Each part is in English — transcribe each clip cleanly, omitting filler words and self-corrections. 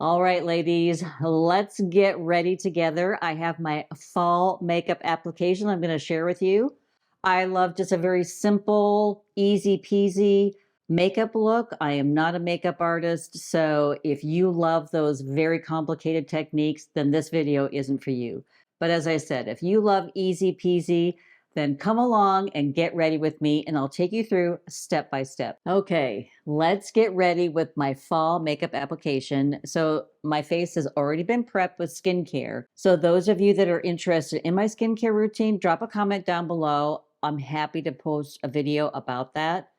All right, ladies, let's get ready together. I have my fall makeup application I'm going to share with you. I love just a very simple, easy peasy makeup look. I am not a makeup artist, so if you love those very complicated techniques, then this video isn't for you. But as I said, if you love easy peasy, then come along and get ready with me and I'll take you through step by step. Okay, let's get ready with my fall makeup application. So my face has already been prepped with skincare. So those of you that are interested in my skincare routine, drop a comment down below. I'm happy to post a video about that.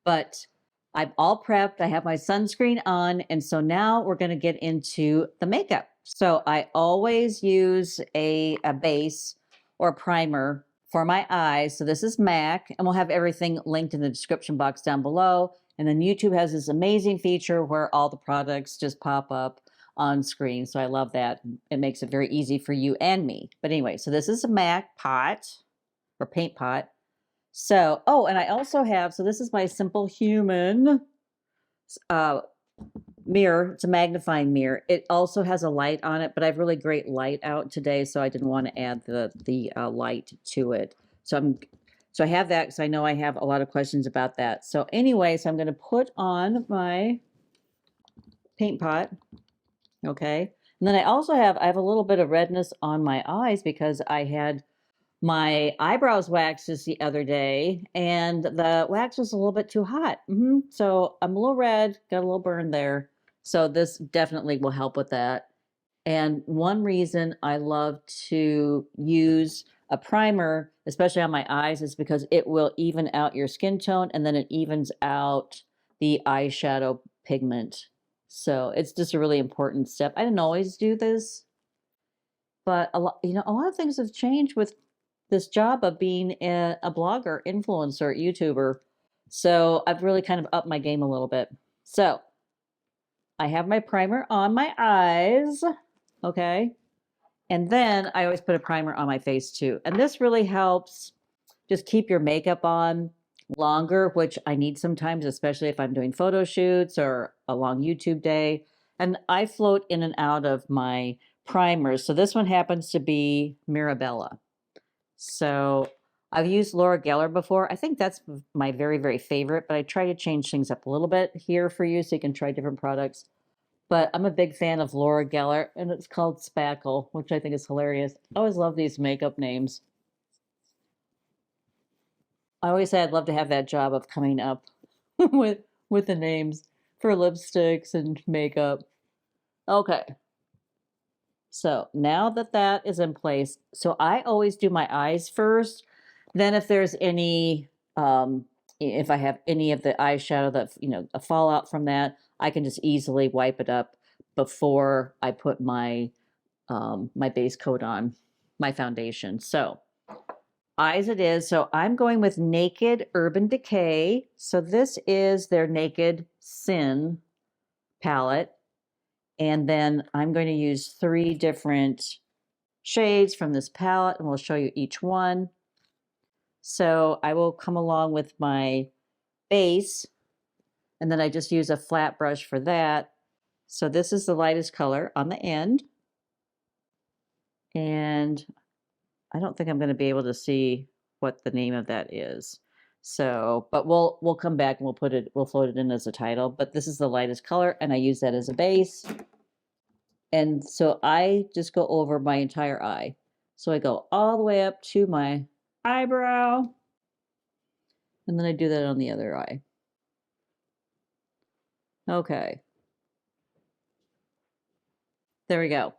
But I'm all prepped. I have my sunscreen on. And so now we're going to get into the makeup. So I always use a base or primer for my eyes. So this is MAC, and we'll have everything linked in the description box down below. And then YouTube has this amazing feature where all the products just pop up on screen. So I love that. It makes it very easy for you and me. But anyway, so this is a MAC pot or paint pot. So, oh, and I also have, so this is my SimpleHuman mirror. It's a magnifying mirror. It also has a light on it, but I have really great light out today, so I didn't want to add the light to it. So I have that because I know I have a lot of questions about that. So anyway, so I'm going to put on my paint pot. Okay, and then I have a little bit of redness on my eyes because I had my eyebrows waxed just the other day, and the wax was a little bit too hot. So I'm a little red, got a little burn there. So this definitely will help with that. And one reason I love to use a primer, especially on my eyes, is because it will even out your skin tone, and then it evens out the eyeshadow pigment. So it's just a really important step. I didn't always do this, but a lot of things have changed with this job of being a blogger, influencer, YouTuber. So I've really kind of upped my game a little bit. So I have my primer on my eyes, okay? And then I always put a primer on my face too. And this really helps just keep your makeup on longer, which I need sometimes, especially if I'm doing photo shoots or a long YouTube day. And I float in and out of my primers. So this one happens to be Mirabella. So I've used Laura Geller before. I think that's my very, very favorite, but I try to change things up a little bit here for you so you can try different products. But I'm a big fan of Laura Geller, and it's called Spackle, which I think is hilarious. I always love these makeup names. I always say I'd love to have that job of coming up with the names for lipsticks and makeup. Okay. So now that that is in place, so I always do my eyes first. Then if there's any, if I have any of the eyeshadow that, a fallout from that, I can just easily wipe it up before I put my, my base coat on, my foundation. So eyes it is. So I'm going with Naked Urban Decay. So this is their Naked Sin palette. And then I'm going to use 3 different shades from this palette, and we'll show you each one. So I will come along with my base, and then I just use a flat brush for that. So this is the lightest color on the end. And I don't think I'm going to be able to see what the name of that is. So, but we'll come back and we'll float it in as a title. But this is the lightest color, and I use that as a base. And so I just go over my entire eye. So I go all the way up to my eyebrow, and then I do that on the other eye. Okay. There we go.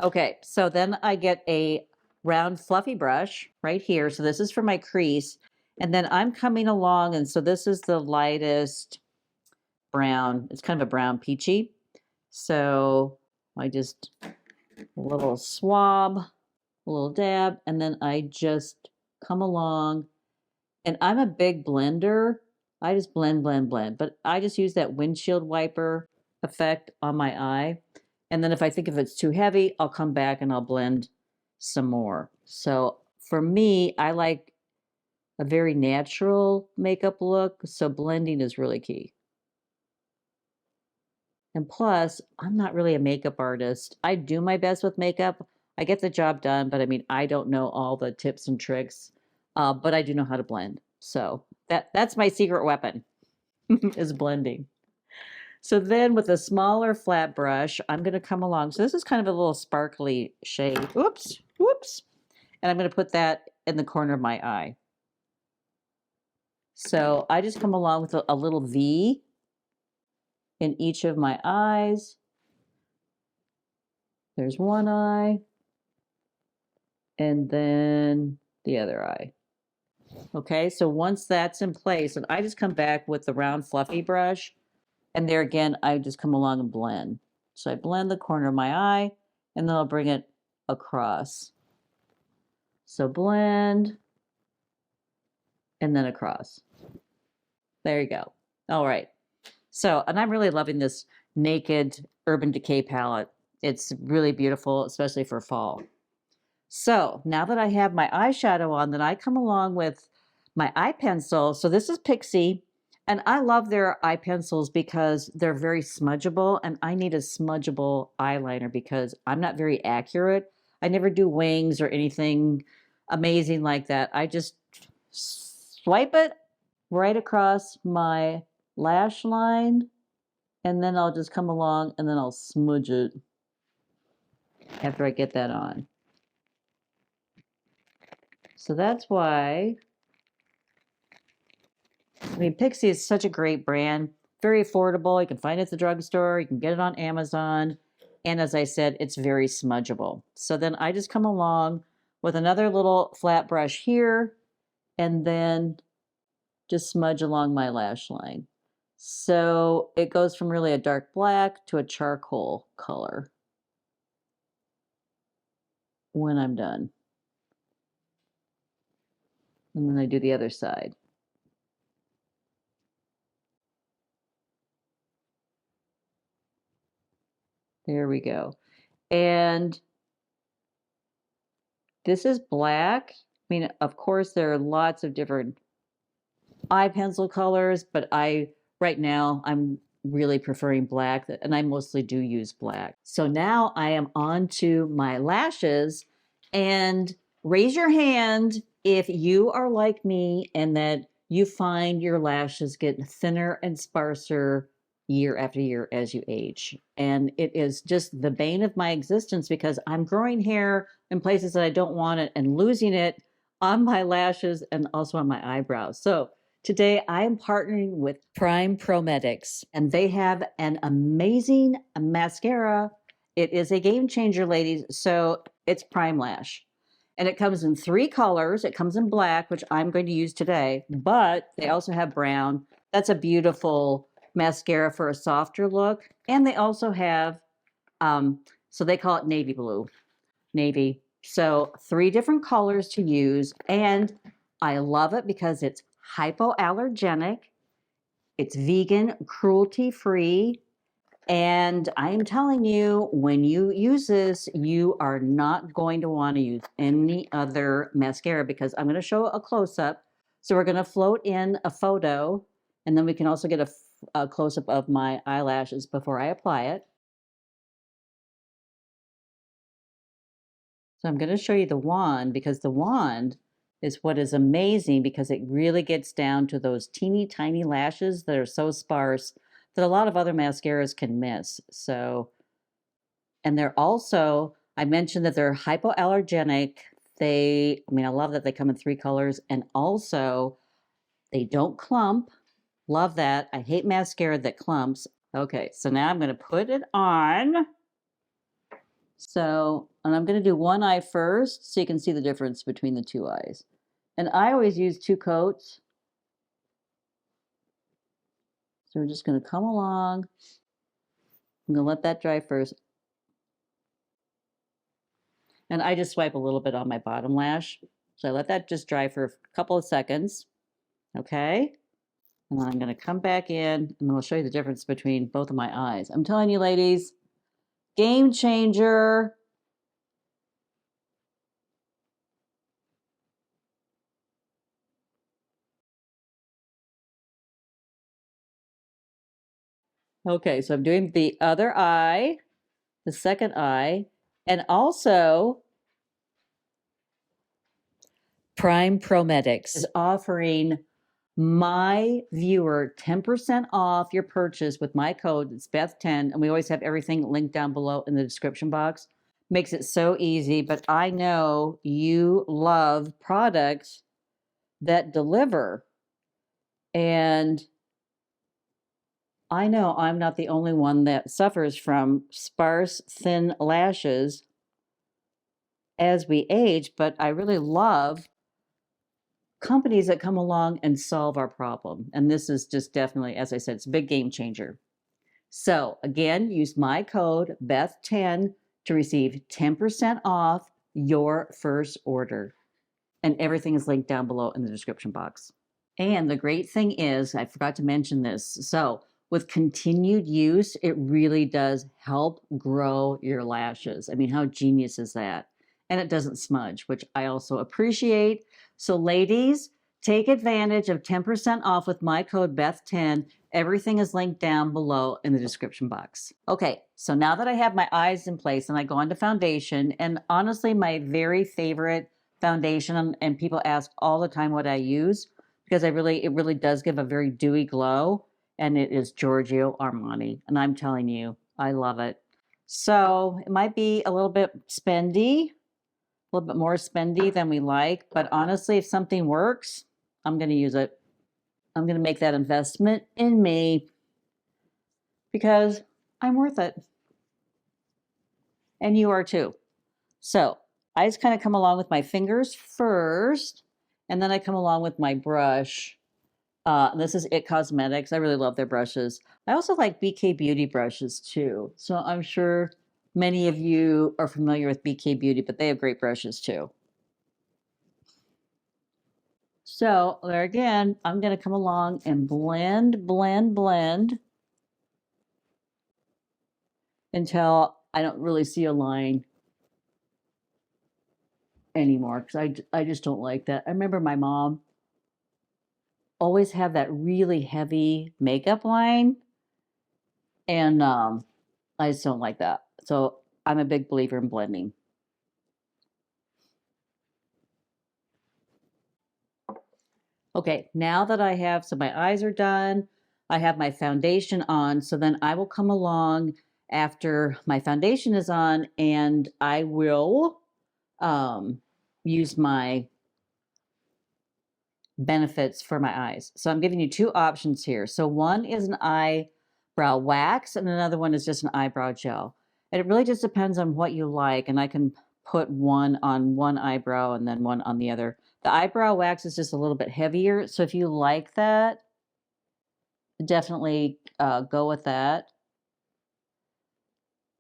Okay, so then I get a round fluffy brush right here. So this is for my crease. And then I'm coming along, and so this is the lightest brown. It's kind of a brown peachy. So I just, a little swab, a little dab, and then I just come along. And I'm a big blender. I just blend, but I just use that windshield wiper effect on my eye. And then if I think if it's too heavy, I'll come back and I'll blend some more. So for me, I like a very natural makeup look, so blending is really key. And plus, I'm not really a makeup artist. I do my best with makeup. I get the job done, but I mean, I don't know all the tips and tricks, but I do know how to blend. So that's my secret weapon is blending. So then with a smaller flat brush, I'm going to come along. So this is kind of a little sparkly shade. Oops, whoops. And I'm going to put that in the corner of my eye. So I just come along with a little V in each of my eyes. There's one eye. And then the other eye. Okay, so once that's in place, and I just come back with the round fluffy brush, and there again, I just come along and blend. So I blend the corner of my eye, and then I'll bring it across. So blend, and then across. There you go. All right. So, and I'm really loving this Naked Urban Decay palette. It's really beautiful, especially for fall. So now that I have my eyeshadow on, then I come along with my eye pencil. So this is Pixi, and I love their eye pencils because they're very smudgeable, and I need a smudgeable eyeliner because I'm not very accurate. I never do wings or anything amazing like that. I just swipe it right across my lash line, and then I'll just come along and then I'll smudge it after I get that on. So that's why, I mean, Pixi is such a great brand, very affordable. You can find it at the drugstore, you can get it on Amazon. And as I said, it's very smudgeable. So then I just come along with another little flat brush here and then just smudge along my lash line. So it goes from really a dark black to a charcoal color when I'm done. And then I do the other side. There we go. And this is black. I mean, of course, there are lots of different eye pencil colors, but right now, I'm really preferring black, and I mostly do use black. So now I am on to my lashes, and raise your hand if you are like me and that you find your lashes get thinner and sparser year after year as you age. And it is just the bane of my existence because I'm growing hair in places that I don't want it and losing it on my lashes and also on my eyebrows. So today I am partnering with Prime Promedics, and they have an amazing mascara. It is a game changer, ladies. So it's Prime Lash. And it comes in 3 colors. It comes in black, which I'm going to use today, but they also have brown. That's a beautiful mascara for a softer look. And they also have, so they call it navy blue, navy. So 3 different colors to use. And I love it because it's hypoallergenic, it's vegan, cruelty-free, and I am telling you, when you use this, you are not going to want to use any other mascara because I'm going to show a close-up. So we're going to float in a photo, and then we can also get a close-up of my eyelashes before I apply it. So I'm going to show you the wand because the wand is what is amazing because it really gets down to those teeny tiny lashes that are so sparse that a lot of other mascaras can miss. So, and they're also, I mentioned that they're hypoallergenic. I mean, I love that they come in 3 colors, and also they don't clump. Love that. I hate mascara that clumps. Okay, so now I'm going to put it on. So, and I'm going to do one eye first so you can see the difference between the 2 eyes. And I always use 2 coats. So we're just going to come along. I'm going to let that dry first. And I just swipe a little bit on my bottom lash. So I let that just dry for a couple of seconds. Okay. And then I'm going to come back in and I'll show you the difference between both of my eyes. I'm telling you, ladies, game changer. Okay, so I'm doing the other eye, the second eye, and also Prime Promedics is offering my viewer 10% off your purchase with my code. It's Beth10, and we always have everything linked down below in the description box. Makes it so easy, but I know you love products that deliver. And I know I'm not the only one that suffers from sparse, thin lashes as we age, but I really love companies that come along and solve our problem. And this is just definitely, as I said, it's a big game changer. So again, use my code Beth10 to receive 10% off your first order. And everything is linked down below in the description box. And the great thing is, I forgot to mention this. So with continued use, it really does help grow your lashes. I mean, how genius is that? And it doesn't smudge, which I also appreciate. So ladies, take advantage of 10% off with my code Beth10. Everything is linked down below in the description box. Okay, so now that I have my eyes in place and I go on to foundation, and honestly, my very favorite foundation, and people ask all the time what I use, because it really does give a very dewy glow, and it is Giorgio Armani, and I'm telling you, I love it. So it might be a little bit spendy, a little bit more spendy than we like, but honestly, if something works, I'm going to use it. I'm going to make that investment in me because I'm worth it. And you are too. So I just kind of come along with my fingers first, and then I come along with my brush. This is It Cosmetics. I really love their brushes. I also like BK Beauty brushes too. So I'm sure many of you are familiar with BK Beauty, but they have great brushes too. So there again, I'm going to come along and blend, blend, blend until I don't really see a line anymore, because I just don't like that. I remember my mom always had that really heavy makeup line, and I just don't like that. So I'm a big believer in blending. Okay, now that I have, so my eyes are done, I have my foundation on, so then I will come along after my foundation is on, and I will use my benefits for my eyes. So I'm giving you two options here. So one is an eyebrow wax, and another one is just an eyebrow gel. And it really just depends on what you like, and I can put one on one eyebrow and then one on the other. The eyebrow wax is just a little bit heavier, so if you like that, definitely go with that.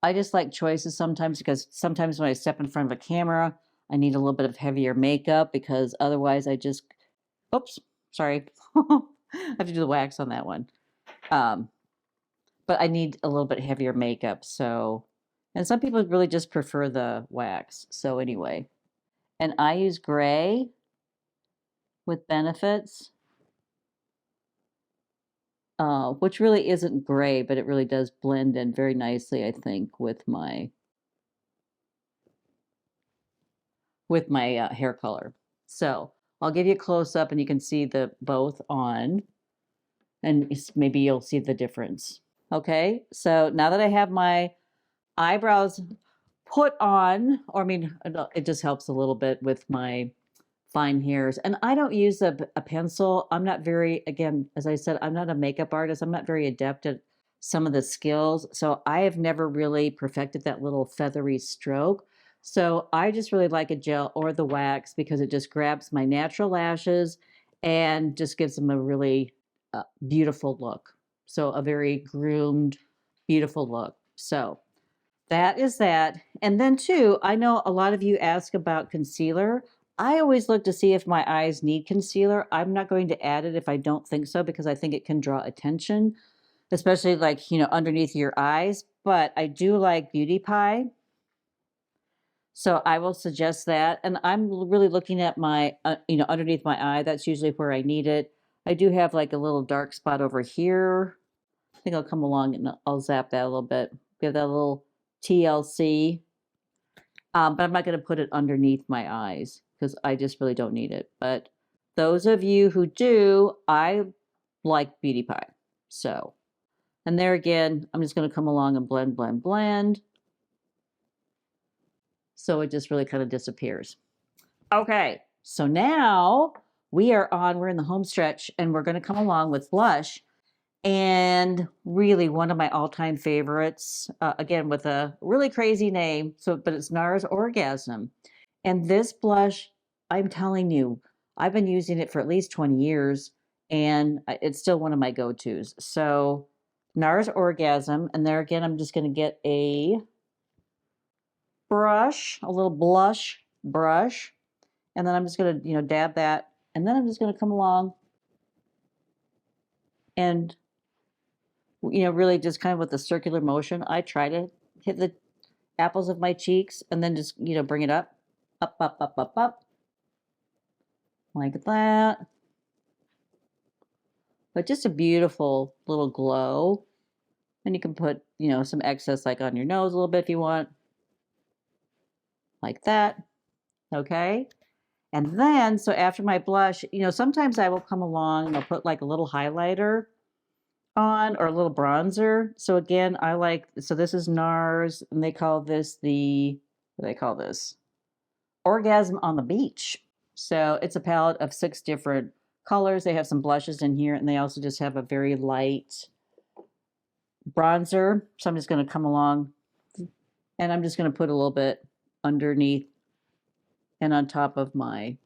I just like choices sometimes, because sometimes when I step in front of a camera, I need a little bit of heavier makeup, because otherwise I just, oops, sorry. I have to do the wax on that one. But I need a little bit heavier makeup, so, and some people really just prefer the wax. So anyway, and I use gray with benefits, which really isn't gray, but it really does blend in very nicely, I think, with my hair color. So I'll give you a close up and you can see the both on, and maybe you'll see the difference. Okay, so now that I have my eyebrows put on, or I mean, it just helps a little bit with my fine hairs. And I don't use a pencil. I'm not very, again, as I said, I'm not a makeup artist. I'm not very adept at some of the skills. So I have never really perfected that little feathery stroke. So I just really like a gel or the wax, because it just grabs my natural lashes and just gives them a really beautiful look. So a very groomed, beautiful look. So that is that. And then too, I know a lot of you ask about concealer. I always look to see if my eyes need concealer. I'm not going to add it if I don't think so, because I think it can draw attention, especially like, you know, underneath your eyes. But I do like Beauty Pie, so I will suggest that. And I'm really looking at my, you know, underneath my eye. That's usually where I need it. I do have like a little dark spot over here. think I'll come along and I'll zap that a little bit. Give that a little TLC. But I'm not going to put it underneath my eyes because I just really don't need it. But those of you who do, I like beauty pie. So, and there again, I'm just going to come along and blend, blend, blend. So it just really kind of disappears. Okay, so now we're in the home stretch and we're going to come along with blush. And really one of my all-time favorites, again, with a really crazy name, but it's Nars Orgasm. And this blush, I'm telling you, I've been using it for at least 20 years, and it's still one of my go-tos. So Nars Orgasm, and there again, I'm just going to get a brush, a little blush brush, and then I'm just going to, dab that, and then I'm just going to come along and really just kind of with the circular motion, I try to hit the apples of my cheeks and then just, bring it up, up, up, up, up, up, like that. But just a beautiful little glow. And you can put, some excess like on your nose a little bit if you want, like that. Okay. And then, so after my blush, sometimes I will come along and I'll put like a little highlighter on or a little bronzer. So again, so this is Nars and they call this what do they call this? Orgasm on the Beach. So it's a palette of 6 different colors. They have some blushes in here and they also just have a very light bronzer. So I'm just going to come along and I'm just going to put a little bit underneath and on top of my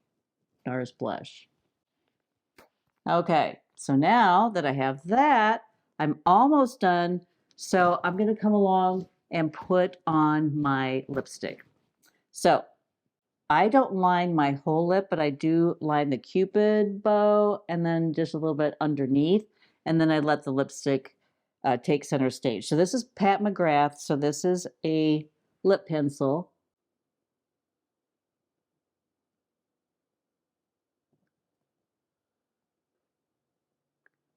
Nars blush. Okay. So now that I have that, I'm almost done. So I'm going to come along and put on my lipstick. So I don't line my whole lip, but I do line the Cupid bow and then just a little bit underneath. And then I let the lipstick take center stage. So this is Pat McGrath. So this is a lip pencil.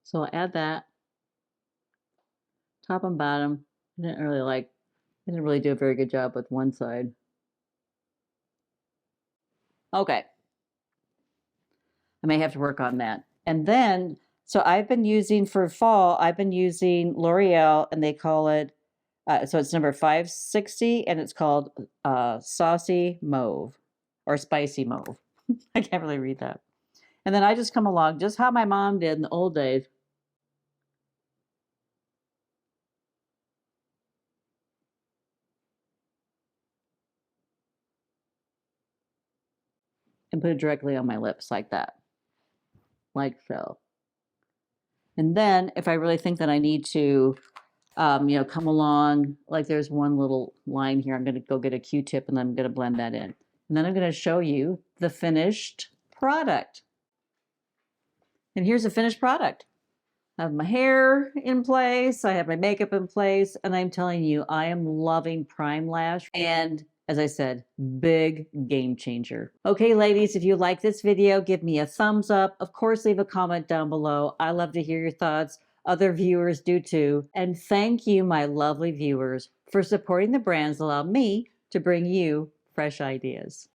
So I'll add that top and bottom. I didn't really do a very good job with one side. Okay. I may have to work on that. And then, so I've been using for fall, I've been using L'Oreal and they call it, so it's number 560 and it's called Saucy Mauve or Spicy Mauve. I can't really read that. And then I just come along just how my mom did in the old days. And put it directly on my lips like that. Like so. And then if I really think that I need to, come along, like there's one little line here, I'm going to go get a Q-tip and then I'm going to blend that in. And then I'm going to show you the finished product. And here's the finished product. I have my hair in place, I have my makeup in place, and I'm telling you, I am loving Prime Lash. And as I said, big game changer. Okay, ladies, if you like this video, give me a thumbs up. Of course, leave a comment down below. I love to hear your thoughts. Other viewers do too. And thank you, my lovely viewers, for supporting the brands that allow me to bring you fresh ideas.